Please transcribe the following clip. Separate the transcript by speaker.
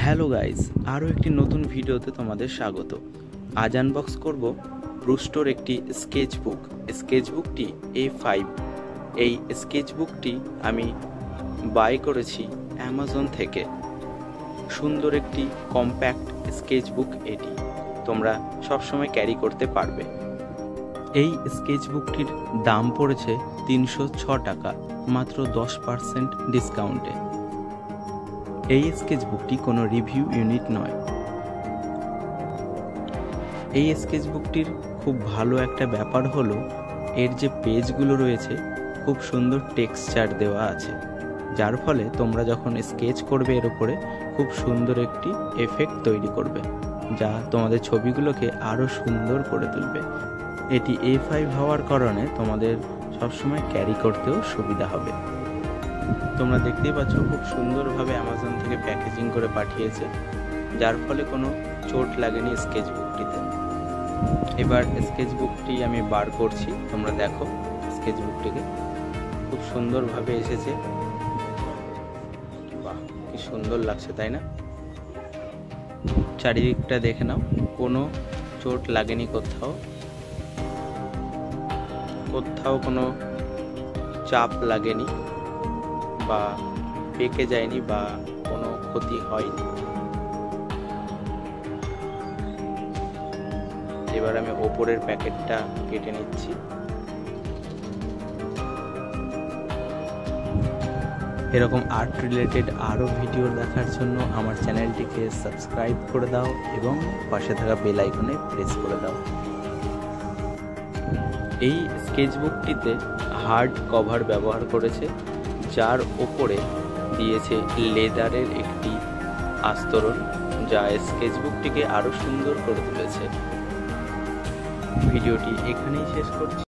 Speaker 1: Hello guys, আরও একটি নতুন ভিডিওতে তোমাদের স্বাগত। আজ আনবক্স করব ব্রুস্টোর একটি স্কেচবুকটি A5। এই স্কেচবুকটি আমি বাই করেছি অ্যামাজন থেকে। সুন্দর একটি কম্প্যাক্ট স্কেচবুক এটি, তোমরা সবসময় ক্যারি করতে পারবে। এই স্কেচবুকটির দাম পড়েছে 306 টাকা, মাত্র 10% ডিসকাউন্টে। এই স্কেচবুকটি কোনো রিভিউ ইউনিট নয়। এই স্কেচবুকটির খুব ভালো একটা ব্যাপার হলো এর যে পেজগুলো রয়েছে খুব সুন্দর টেক্সচার দেওয়া আছে, যার ফলে তোমরা যখন স্কেচ করবে এর উপরে খুব সুন্দর একটি এফেক্ট তৈরি করবে, যা তোমাদের ছবিগুলোকে আরও সুন্দর করে তুলবে। এটি A5 হওয়ার কারণে তোমাদের সবসময় ক্যারি করতেও সুবিধা হবে। তোমরা দেখতেই পাচ্ছ খুব সুন্দরভাবে অ্যামাজন থেকে প্যাকেজিং করে পাঠিয়েছে, যার ফলে কোনো চোট লাগেনি স্কেচবুকটিতে। এবার স্কেচবুকটি আমি বার করছি, তোমরা দেখো স্কেচবুকটিকে খুব সুন্দরভাবে এসেছে। বাহ, কি সুন্দর লাগছে তাই না? চারিদিকটা দেখে নাও, কোনো চোট লাগেনি কোথাও কোনো চাপ লাগেনি বা পেকে যায়নি বা কোনো ক্ষতি হয়নি। এবার আমি ওপরের প্যাকেটটা কেটে নিচ্ছি। এরকম আর্ট রিলেটেড আরও ভিডিও দেখার জন্য আমার চ্যানেলটিকে সাবস্ক্রাইব করে দাও এবং পাশে থাকা বেল আইকনে প্রেস করে দাও। এই স্কেচবুকটিতে হার্ড কভার ব্যবহার করেছে, যার ওপরে দিয়েছে লেদারের একটি আস্তরণ, যা স্কেচবুকটিকে আরো সুন্দর করে তুলেছে। ভিডিওটি এখানেই শেষ করছি।